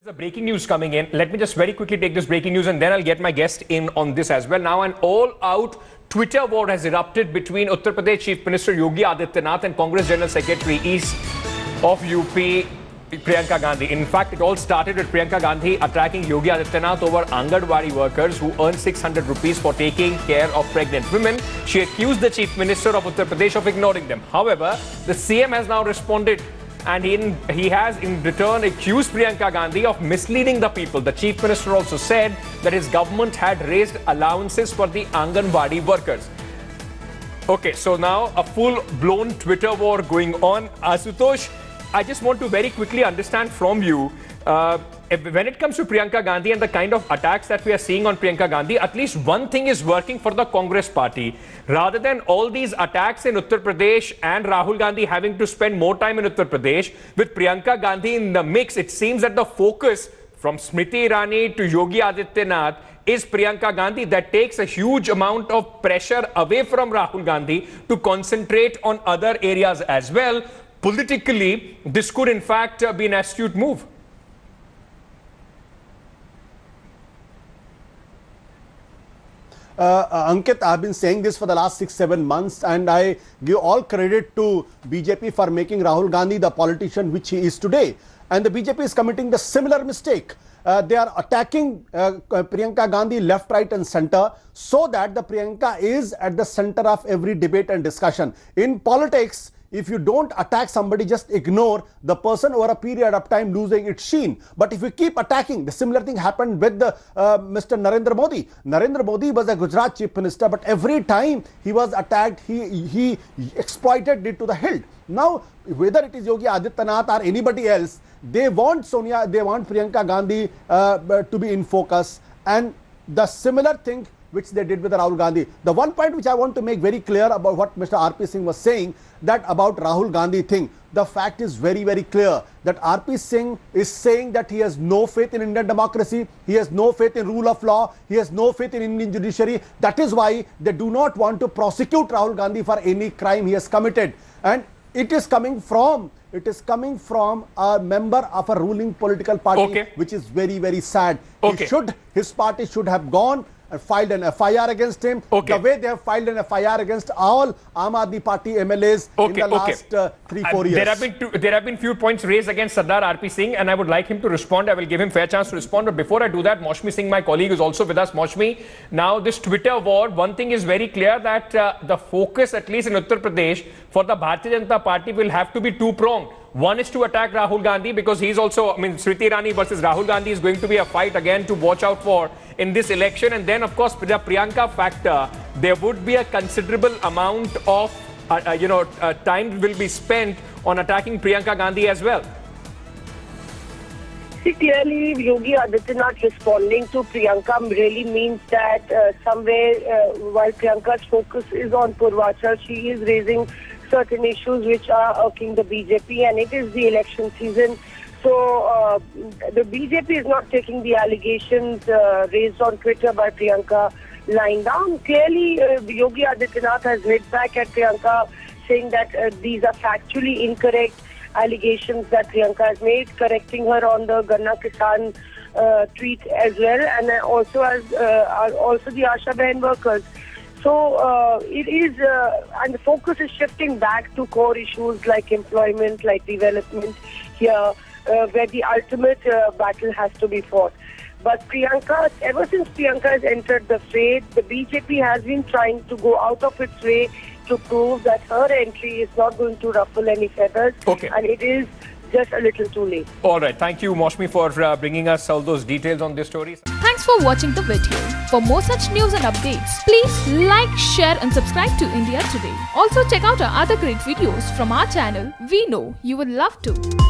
The breaking news coming in. Let me just very quickly take this breaking news and then I'll get my guest in on this as well. Now, an all-out Twitter war has erupted between Uttar Pradesh Chief Minister Yogi Adityanath and Congress General Secretary East of UP, Priyanka Gandhi. In fact, it all started with Priyanka Gandhi attacking Yogi Adityanath over Anganwadi workers who earn 600 rupees for taking care of pregnant women. She accused the Chief Minister of Uttar Pradesh of ignoring them. However, the CM has now responded and he has in return accused Priyanka Gandhi of misleading the people. The Chief Minister also said that his government had raised allowances for the Anganwadi workers. Okay, so now a full-blown Twitter war going on. Ashutosh, I just want to very quickly understand from you, when it comes to Priyanka Gandhi and the kind of attacks that we are seeing on Priyanka Gandhi, at least one thing is working for the Congress party. Rather than all these attacks in Uttar Pradesh and Rahul Gandhi having to spend more time in Uttar Pradesh, with Priyanka Gandhi in the mix, it seems that the focus from Smriti Irani to Yogi Adityanath is Priyanka Gandhi. That takes a huge amount of pressure away from Rahul Gandhi to concentrate on other areas as well. Politically, this could in fact be an astute move. Ankit, I've been saying this for the last 6-7 months, and I give all credit to BJP for making Rahul Gandhi the politician which he is today. And the BJP is committing the similar mistake. They are attacking Priyanka Gandhi left, right and center so that the Priyanka is at the center of every debate and discussion. In politics, if you don't attack somebody, just ignore the person over a period of time losing its sheen. But if you keep attacking, the similar thing happened with Mr. Narendra Modi. Narendra Modi was a Gujarat chief minister, but every time he was attacked, he exploited it to the hilt. Now, whether it is Yogi Adityanath or anybody else, they want Priyanka Gandhi to be in focus, and the similar thing which they did with Rahul Gandhi. The one point which I want to make very clear about what Mr. R.P. Singh was saying, that about Rahul Gandhi thing, the fact is very, very clear that R.P. Singh is saying that he has no faith in Indian democracy, he has no faith in rule of law, he has no faith in Indian judiciary. That is why they do not want to prosecute Rahul Gandhi for any crime he has committed. And it is coming from a member of a ruling political party, which is very, very sad. His party should have gone and filed an FIR against him, the way they have filed an FIR against all Aam Aadmi Party MLAs in the last 3-4 years. There have been few points raised against Sardar R.P. Singh, and I would like him to respond. I will give him fair chance to respond. But before I do that, Maushmi Singh, my colleague, is also with us. Maushmi, now this Twitter war, one thing is very clear that the focus, at least in Uttar Pradesh, for the Bharatiya Janata Party will have to be two-pronged. One is to attack Rahul Gandhi because he's also, Smriti Irani versus Rahul Gandhi is going to be a fight again to watch out for in this election. And then, of course, the Priyanka factor, there would be a considerable amount of, time will be spent on attacking Priyanka Gandhi as well. See, clearly, Yogi Adityanath responding to Priyanka really means that somewhere, while Priyanka's focus is on Purvachal, she is raising certain issues which are irking the BJP, and it is the election season. So the BJP is not taking the allegations raised on Twitter by Priyanka lying down. Clearly, Yogi Adityanath has hit back at Priyanka, saying that these are factually incorrect allegations that Priyanka has made, correcting her on the Ganna Kisan tweet as well, and also the Asha Behan workers. So it is, and the focus is shifting back to core issues like employment, like development here, where the ultimate battle has to be fought. But Priyanka, ever since Priyanka has entered the fray, the BJP has been trying to go out of its way to prove that her entry is not going to ruffle any feathers, and it is just a little too late. All right. Thank you, Maushmi, for bringing us all those details on this story. Thanks for watching the video. For more such news and updates, please like, share and subscribe to India Today. Also check out our other great videos from our channel. We know you would love to.